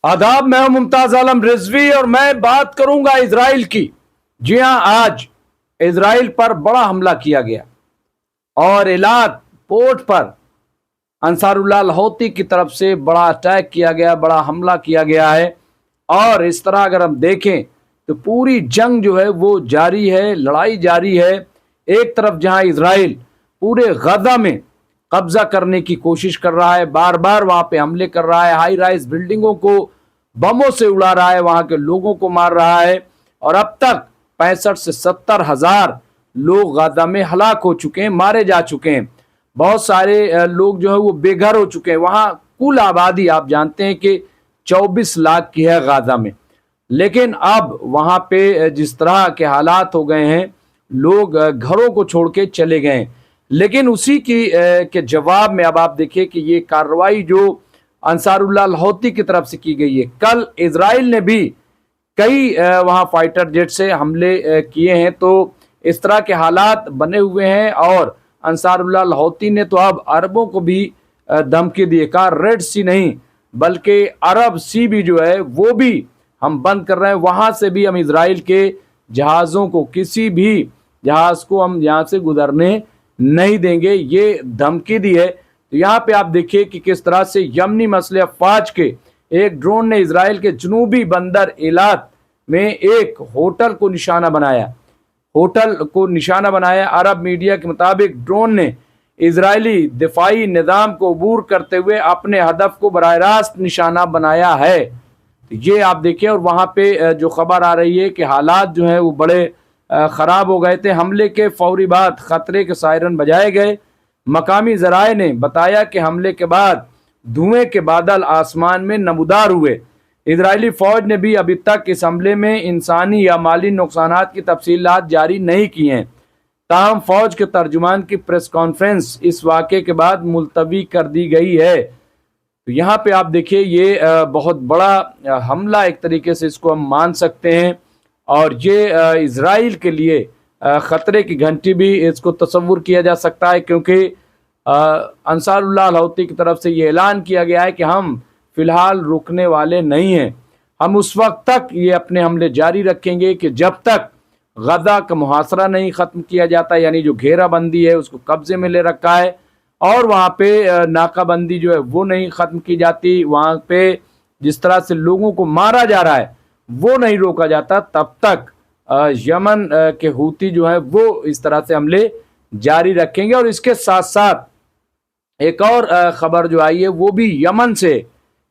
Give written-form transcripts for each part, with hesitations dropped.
आदाब, मैं हूं मुमताज आलम रिजवी और मैं बात करूंगा इजराइल की। जी हां, आज इजराइल पर बड़ा हमला किया गया और इलाद पोर्ट पर अंसारुल्लाह लाहौती की तरफ से बड़ा अटैक किया गया, बड़ा हमला किया गया है। और इस तरह अगर हम देखें तो पूरी जंग जो है वो जारी है, लड़ाई जारी है। एक तरफ जहां इजराइल पूरे गजा में कब्जा करने की कोशिश कर रहा है, बार बार वहां पे हमले कर रहा है, हाई राइज बिल्डिंगों को बमों से उड़ा रहा है, वहां के लोगों को मार रहा है। और अब तक 65 से 70 हजार लोग गाजा में हलाक हो चुके हैं, मारे जा चुके हैं। बहुत सारे लोग जो है वो बेघर हो चुके हैं। वहां कुल आबादी आप जानते हैं कि 24 लाख की है गाजा में। लेकिन अब वहां पे जिस तरह के हालात हो गए हैं, लोग घरों को छोड़ के चले गए हैं। लेकिन उसी के जवाब में अब आप देखिए कि ये कार्रवाई जो अंसारुल्लाह लाहौती की तरफ से की गई है, कल इजराइल ने भी कई वहां फाइटर जेट से हमले किए हैं। तो इस तरह के हालात बने हुए हैं और अंसारुल्लाह लाहौती ने तो अब अरबों को भी धमकी दी, कहा रेड सी नहीं बल्कि अरब सी भी जो है वो भी हम बंद कर रहे हैं। वहां से भी हम इजराइल के जहाज़ों को, किसी भी जहाज को हम यहाँ से गुजरने नहीं देंगे, ये धमकी दी है। तो यहाँ पे आप देखिए कि किस तरह से यमनी मसले अफवाज के एक ड्रोन ने इजराइल के जनूबी बंदर एलात में एक होटल को निशाना बनाया। अरब मीडिया के मुताबिक ड्रोन ने इजरायली दिफाई निज़ाम को अबूर करते हुए अपने हदफ को बराह रास्त निशाना बनाया है। तो ये आप देखिए, और वहाँ पे जो खबर आ रही है कि हालात जो हैं वो बड़े ख़राब हो गए थे। हमले के फौरी बाद ख़तरे के सायरन बजाए गए। मकामी ज़राए ने बताया कि हमले के बाद धुएं के बादल आसमान में नमूदार हुए। इजरायली फ़ौज ने भी अभी तक इस हमले में इंसानी या माली नुकसानात की तफसीलात जारी नहीं की हैं। ताहम फ़ौज के तर्जुमान की प्रेस कॉन्फ्रेंस इस वाक़े के बाद मुलतवी कर दी गई है। तो यहाँ पे आप देखिए ये बहुत बड़ा हमला एक तरीके से इसको हम मान सकते हैं। और ये इजराइल के लिए ख़तरे की घंटी भी इसको तस्वुर किया जा सकता है, क्योंकि अंसारुल्लाह लाहौती की तरफ से ये ऐलान किया गया है कि हम फ़िलहाल रुकने वाले नहीं हैं। हम उस वक्त तक ये अपने हमले जारी रखेंगे कि जब तक गजा का मुहासरा नहीं ख़त्म किया जाता, यानी जो घेराबंदी है उसको कब्ज़े में ले रखा है और वहाँ पे नाकाबंदी जो है वो नहीं ख़त्म की जाती, वहाँ पे जिस तरह से लोगों को मारा जा रहा है वो नहीं रोका जाता, तब तक यमन के हूती जो है वो इस तरह से हमले जारी रखेंगे। और इसके साथ साथ एक और ख़बर जो आई है वो भी यमन से,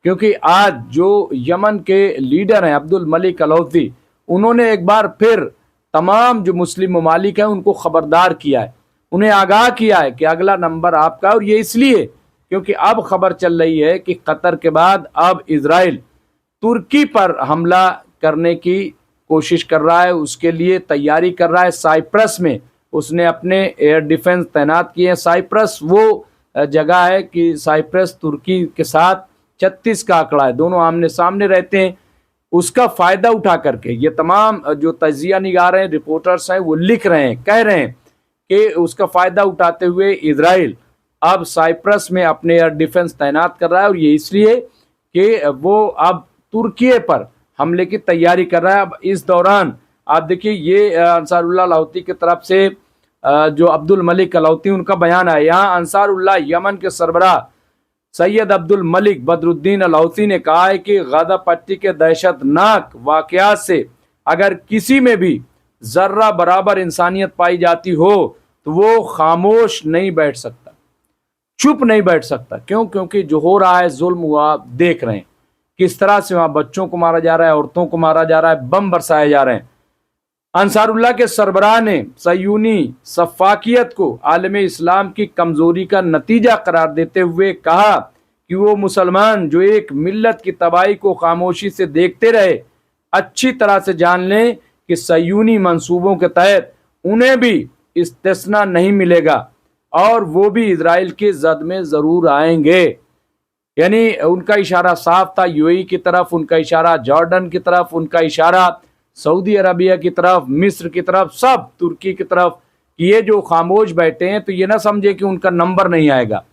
क्योंकि आज जो यमन के लीडर हैं अब्दुल मलिक अलौती, उन्होंने एक बार फिर तमाम जो मुस्लिम ममालिक हैं उनको ख़बरदार किया है, उन्हें आगाह किया है कि अगला नंबर आपका। और ये इसलिए क्योंकि अब खबर चल रही है कि कतर के बाद अब इजराइल तुर्की पर हमला करने की कोशिश कर रहा है, उसके लिए तैयारी कर रहा है। साइप्रस में उसने अपने एयर डिफेंस तैनात किए हैं। साइप्रस वो जगह है कि साइप्रस तुर्की के साथ 36 का आंकड़ा है, दोनों आमने सामने रहते हैं। उसका फ़ायदा उठा करके ये तमाम जो तजिया निगार हैं, रिपोर्टर्स हैं, वो लिख रहे हैं, कह रहे हैं कि उसका फ़ायदा उठाते हुए इजराइल अब साइप्रस में अपने एयर डिफेंस तैनात कर रहा है। और ये इसलिए कि वो अब तुर्की पर हमले की तैयारी कर रहा है। अब इस दौरान आप देखिए ये अंसारुल्लाह लाहौती की तरफ से जो अब्दुल मलिक अलौती उनका बयान है। यहाँ अंसारुल्लाह यमन के सरबराह सैयद अब्दुल मलिक बदरुद्दीन अलौती ने कहा है कि गाजा पट्टी के दहशतनाक वाक़यात से अगर किसी में भी ज़र्रा बराबर इंसानियत पाई जाती हो तो वो खामोश नहीं बैठ सकता, चुप नहीं बैठ सकता। क्यों? क्योंकि जो हो रहा है जुल्म हुआ देख रहे हैं, किस तरह से वहाँ बच्चों को मारा जा रहा है, औरतों को मारा जा रहा है, बम बरसाए जा रहे हैं। अंसारुल्लाह के सरबराह ने सयूनी सफ़ाकियत को आलम इस्लाम की कमज़ोरी का नतीजा करार देते हुए कहा कि वो मुसलमान जो एक मिल्लत की तबाही को खामोशी से देखते रहे, अच्छी तरह से जान लें कि सयूनी मंसूबों के तहत उन्हें भी इस्तिस्ना नहीं मिलेगा और वो भी इजराइल के जद में ज़रूर आएंगे। यानी उनका इशारा साफ था यूएई की तरफ, उनका इशारा जॉर्डन की तरफ, उनका इशारा सऊदी अरबिया की तरफ, मिस्र की तरफ, सब तुर्की की तरफ। ये जो खामोश बैठे हैं तो ये ना समझे कि उनका नंबर नहीं आएगा,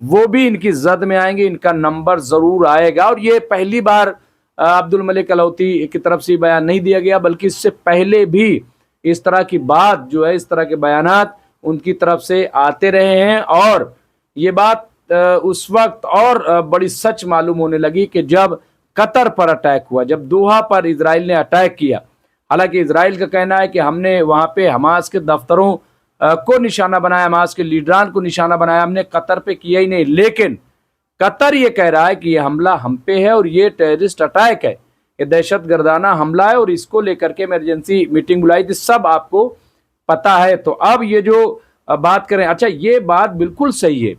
वो भी इनकी जद में आएंगे, इनका नंबर ज़रूर आएगा। और ये पहली बार عبد الملک الحوثی کی طرف سے بیان نہیں دیا گیا، بلکہ اس سے پہلے بھی اس طرح کی بات جو ہے، اس طرح کے بیانات ان کی طرف سے آتے رہے ہیں، اور یہ بات اس وقت اور بڑی سچ معلوم ہونے لگی کہ جب قطر پر اٹیک ہوا، جب دوحہ پر اسرائیل نے اٹیک کیا۔ حالانکہ اسرائیل کا کہنا ہے کہ ہم نے وہاں پہ حماس کے دفتروں کو نشانہ بنایا، حماس کے لیڈران کو نشانہ بنایا، ہم نے قطر پہ کیا ہی نہیں، لیکن قطر یہ کہہ رہا ہے کہ یہ حملہ ہم پہ ہے اور یہ ٹیررسٹ اٹیک ہے، یہ دہشت گردانہ حملہ ہے، اور اس کو لے کر کے ایمرجنسی میٹنگ بلائی تھی، سب آپ کو پتا ہے۔ تو اب یہ جو بات کریں، اچھا یہ بات بالکل صحیح ہے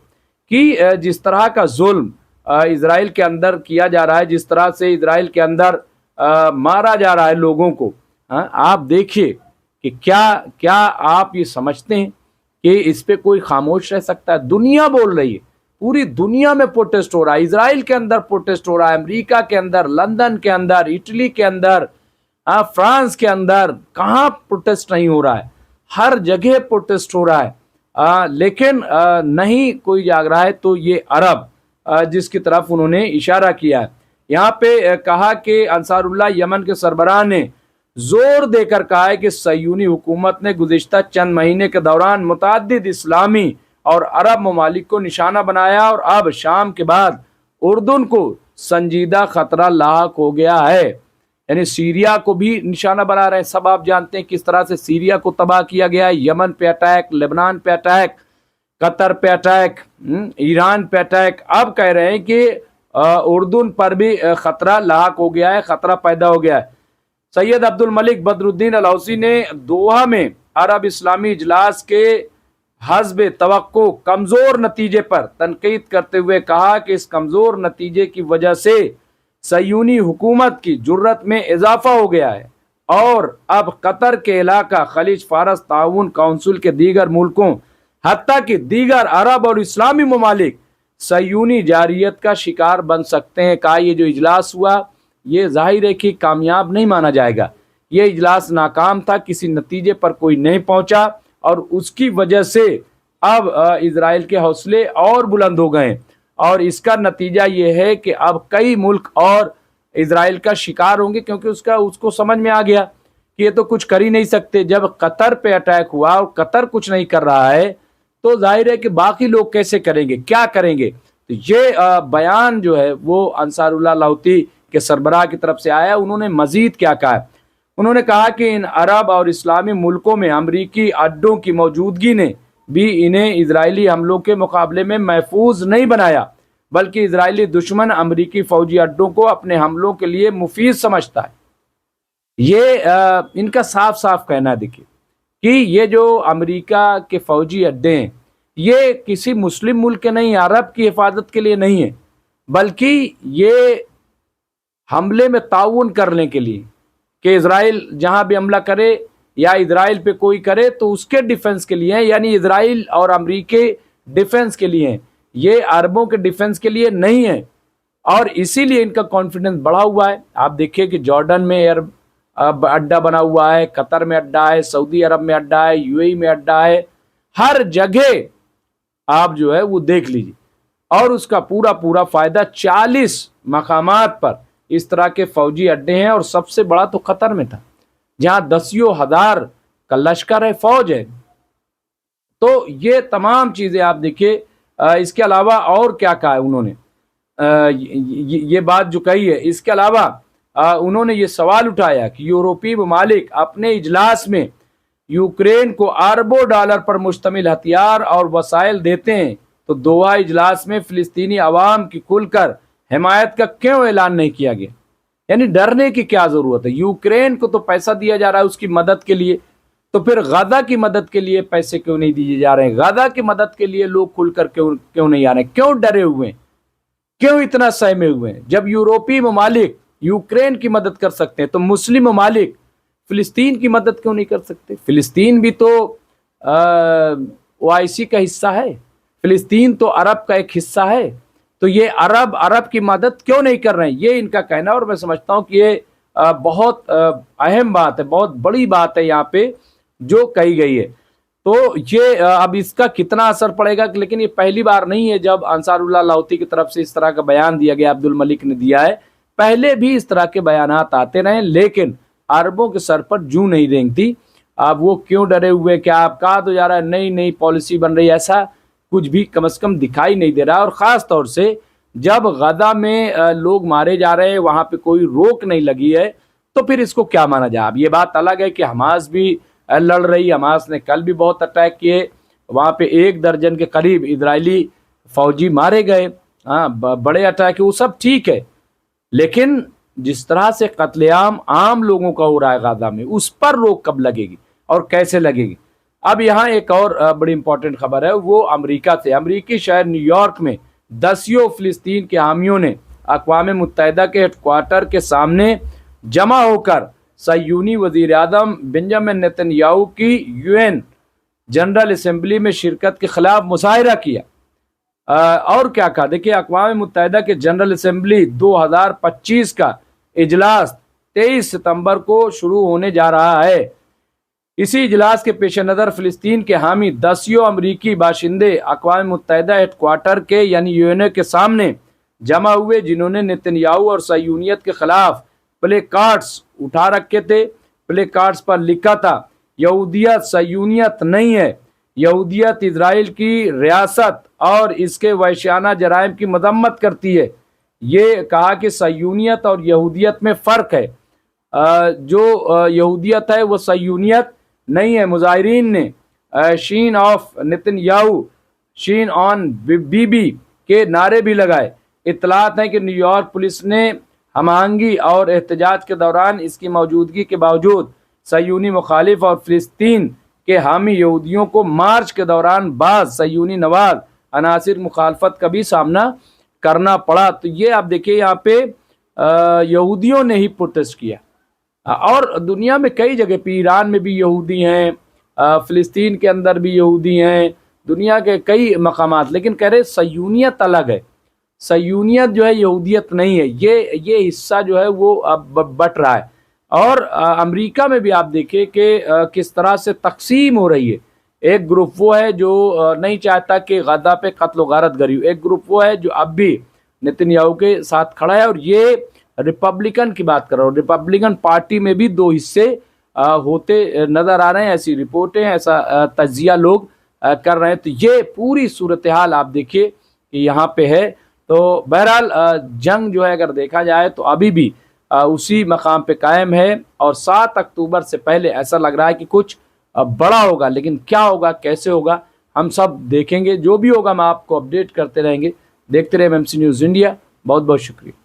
کہ جس طرح کا ظلم اسرائیل کے اندر کیا جا رہا ہے، جس طرح سے اسرائیل کے اندر مارا جا رہا ہے لوگوں کو، آپ دیکھیے کہ کیا آپ یہ سمجھتے ہیں کہ اس پہ کوئی خاموش رہ سکتا ہے؟ دنیا بول رہی ہے، پوری دنیا میں پروٹیسٹ ہو رہا ہے، اسرائیل کے اندر پروٹیسٹ ہو رہا ہے، امریکہ کے اندر، لندن کے اندر، اٹلی کے اندر، فرانس کے اندر، کہاں پروٹیسٹ نہیں ہو رہا ہے؟ ہر جگہ پروٹیسٹ ہو رہا ہے، لیکن نہیں کوئی جاگ رہا ہے۔ تو یہ عرب جس کی طرف انہوں نے اشارہ کیا ہے، یہاں پہ کہا کہ انصار اللہ یمن کے سربراہ نے زور دے کر کہا ہے کہ صہیونی حکومت نے گزشتہ چند مہینے کے دوران متعدد اسلامی اور عرب ممالک کو نشانہ بنایا، اور اب شام کے بعد اردن کو سنجیدہ خطرہ لاحق ہو گیا ہے، یعنی سیریا کو بھی نشانہ بنا رہے ہیں۔ سب آپ جانتے ہیں کس طرح سے سیریا کو تباہ کیا گیا ہے، یمن پہ اٹیک، لبنان پہ اٹیک، قطر پہ اٹیک، ایران پہ اٹیک، اب کہہ رہے ہیں کہ اردن پر بھی خطرہ لاحق ہو گیا ہے، خطرہ پیدا ہو گیا ہے۔ سید عبد الملک بدر الدین الحوثی نے دوحہ میں عرب اسلامی اجلاس کے حسب توقع کمزور نتیجے پر تنقید کرتے ہوئے کہا کہ اس کمزور نتیجے کی وجہ سے صہیونی حکومت کی جرت میں اضافہ ہو گیا ہے، اور اب قطر کے علاقہ خلیج فارس تعاون کونسل کے دیگر ملکوں حتیٰ کہ دیگر عرب اور اسلامی ممالک صہیونی جارحیت کا شکار بن سکتے ہیں۔ کہا یہ جو اجلاس ہوا یہ ظاہر ہے کہ کامیاب نہیں مانا جائے گا، یہ اجلاس ناکام تھا، کسی نتیجے پر کوئی نہیں پہنچا، اور اس کی وجہ سے اب اسرائیل کے حوصلے اور بلند ہو گئے، اور اس کا نتیجہ یہ ہے کہ اب کئی ملک اور اسرائیل کا شکار ہوں گے، کیونکہ اس کو سمجھ میں آ گیا کہ یہ تو کچھ کر ہی نہیں سکتے۔ جب قطر پہ اٹیک ہوا اور قطر کچھ نہیں کر رہا ہے تو ظاہر ہے کہ باقی لوگ کیسے کریں گے، کیا کریں گے؟ تو یہ بیان جو ہے وہ انصار اللہ الحوثی کے سربراہ کی طرف سے آیا۔ انہوں نے مزید کیا کہا؟ انہوں نے کہا کہ ان عرب اور اسلامی ملکوں میں امریکی اڈوں کی موجودگی نے بھی انہیں اسرائیلی حملوں کے مقابلے میں محفوظ نہیں بنایا، بلکہ اسرائیلی دشمن امریکی فوجی اڈوں کو اپنے حملوں کے لیے مفید سمجھتا ہے۔ یہ ان کا صاف صاف کہنا دیکھیے کہ یہ جو امریکہ کے فوجی اڈے ہیں یہ کسی مسلم ملک کے نہیں، عرب کی حفاظت کے لیے نہیں ہے، بلکہ یہ حملے میں تعاون کرنے کے لیے، کہ اسرائیل جہاں بھی حملہ کرے یا اسرائیل پہ کوئی کرے تو اس کے ڈیفنس کے لیے ہیں، یعنی اسرائیل اور امریکہ ڈیفنس کے لیے ہیں، یہ عربوں کے ڈیفنس کے لیے نہیں ہے، اور اسی لیے ان کا کانفیڈنس بڑھا ہوا ہے۔ آپ دیکھیے کہ جارڈن میں اڈا بنا ہوا ہے، قطر میں اڈا ہے، سعودی عرب میں اڈا ہے، یو اے ای میں اڈا ہے، ہر جگہ آپ جو ہے وہ دیکھ لیجیے، اور اس کا پورا فائدہ 40 مقامات پر اس طرح کے فوجی اڈے ہیں، اور سب سے بڑا تو قطر میں تھا جہاں 10,000 کا لشکر ہے، فوج ہے۔ تو یہ تمام چیزیں آپ دیکھیے۔ اس کے علاوہ اور کیا کہا ہے انہوں نے، یہ بات جو کہی ہے، اس کے علاوہ انہوں نے یہ سوال اٹھایا کہ یورپی ممالک اپنے اجلاس میں یوکرین کو اربوں ڈالر پر مشتمل ہتھیار اور وسائل دیتے ہیں، تو دوحہ اجلاس میں فلسطینی عوام کی کھل کر حمایت کا کیوں اعلان نہیں کیا گیا؟ یعنی ڈرنے کی کیا ضرورت ہے؟ یوکرین کو تو پیسہ دیا جا رہا ہے اس کی مدد کے لیے، تو پھر غزہ کی مدد کے لیے پیسے کیوں نہیں دیے جا رہے ہیں؟ غزہ کی مدد کے لیے لوگ کھل کر کیوں نہیں آ رہے ہیں؟ کیوں ڈرے ہوئے ہیں؟ کیوں اتنا سہمے ہوئے ہیں؟ جب یورپی ممالک یوکرین کی مدد کر سکتے ہیں تو مسلم ممالک فلسطین کی مدد کیوں نہیں کر سکتے؟ فلسطین بھی تو OIC کا حصہ ہے، فلسطین تو عرب کا ایک حصہ ہے، تو یہ عرب کی مدد کیوں نہیں کر رہے ہیں؟ یہ ان کا کہنا، اور میں سمجھتا ہوں کہ یہ بہت اہم بات ہے، بہت بڑی بات ہے یہاں پہ جو کہی گئی ہے۔ تو یہ اب اس کا کتنا اثر پڑے گا، لیکن یہ پہلی بار نہیں ہے جب انصار اللہ الحوثی کی طرف سے اس طرح کا بیان دیا گیا، عبد الملک نے دیا ہے، पहले भी इस तरह के बयानात आते रहे, लेकिन अरबों के सर पर जूं नहीं रेंगती। अब वो क्यों डरे हुए, क्या आप कहा तो जा रहा है नई नई पॉलिसी बन रही है, ऐसा कुछ भी कम से कम दिखाई नहीं दे रहा। और ख़ास तौर से जब गजा में लोग मारे जा रहे हैं, वहाँ पे कोई रोक नहीं लगी है, तो फिर इसको क्या माना जाए। अब ये बात अलग है कि हमास भी लड़ रही, हमास ने कल भी बहुत अटैक किए, वहाँ पे 1 दर्जन के करीब इजरायली फौजी मारे गए, हाँ बड़े अटैक, वो सब ठीक है, लेकिन जिस तरह से कत्लेआम आम लोगों का हो रहा है गाजा में, उस पर रोक कब लगेगी और कैसे लगेगी। अब यहाँ एक और बड़ी इंपॉर्टेंट खबर है, वो अमेरिका से। अमेरिकी शहर न्यूयॉर्क में दसियों फिलिस्तीन के हामियों ने अक़वाम मुत्तहिदा के हेडक्वार्टर के सामने जमा होकर सह्यूनी वज़ीर आज़म बेंजामिन नेतन्याहू की यूएन जनरल असेंबली में शिरकत के खिलाफ मुजाहिरा किया। और क्या कहा, देखिए, अक़वाम मुत्तहिदा के जनरल असेंबली 2025 का इजलास 23 सितंबर को शुरू होने जा रहा है। इसी इजलास के पेश नज़र फ़िलिस्तीन के हामी दसियों अमरीकी बाशिंदे अक़वाम मुत्तहिदा हेडक्वार्टर के यानी यूएनओ के सामने जमा हुए, जिन्होंने नेतन्याहू और सह्यूनियत के खिलाफ प्ले कार्ड्स उठा रखे थे। प्ले कार्ड्स पर लिखा था, यहूदियत सह्यूनियत नहीं है, यहूदियत इजराइल की रियासत और इसके वहशियाना जराइम की मजम्मत करती है। ये कहा कि सह्यूनियत और यहूदियत में फ़र्क है, जो यहूदियत है वो सह्यूनियत नहीं है। मुजाहिरीन ने शीन ऑफ नेतन्याहू, शीन ऑन बीबी के नारे भी लगाए। इत्तलात हैं कि न्यूयॉर्क पुलिस ने हम-आहंगी और एहतजाज के दौरान इसकी मौजूदगी के बावजूद सह्यूनी मुखालिफ और फ़िलिस्तीन के हामी यहूदियों को मार्च के दौरान बाज़ सह्यूनी नवाज अनासिर मुखालफत का भी सामना करना पड़ा। तो ये आप देखिए, यहाँ पे यहूदियों ने ही प्रोटेस्ट किया, और दुनिया में कई जगह पे, ईरान में भी यहूदी हैं, फ़िलिस्तीन के अंदर भी यहूदी हैं, दुनिया के कई मकामात, लेकिन कह रहे सह्यूनियत अलग है, सह्यूनियत जो है यहूदियत नहीं है। ये हिस्सा जो है वो अब बट रहा है। और अमेरिका में भी आप देखिए कि किस तरह से तकसीम हो रही है। एक ग्रुप वो है जो नहीं चाहता कि गजा पे कत्ल व गारत गरी हो, एक ग्रुप वो है जो अब भी नेतन्याहू के साथ खड़ा है। और ये रिपब्लिकन की बात कर रहा हूँ, रिपब्लिकन पार्टी में भी 2 हिस्से होते नज़र आ रहे हैं, ऐसी रिपोर्टें, ऐसा तज्जिया लोग कर रहे हैं। तो ये पूरी सूरत हाल आप देखिए कि यहाँ पे है। तो बहरहाल जंग जो है अगर देखा जाए तो अभी भी उसी मकाम पे कायम है, और 7 अक्टूबर से पहले ऐसा लग रहा है कि कुछ बड़ा होगा, लेकिन क्या होगा, कैसे होगा, हम सब देखेंगे। जो भी होगा हम आपको अपडेट करते रहेंगे। देखते रहे एमएमसी न्यूज़ इंडिया। बहुत बहुत शुक्रिया।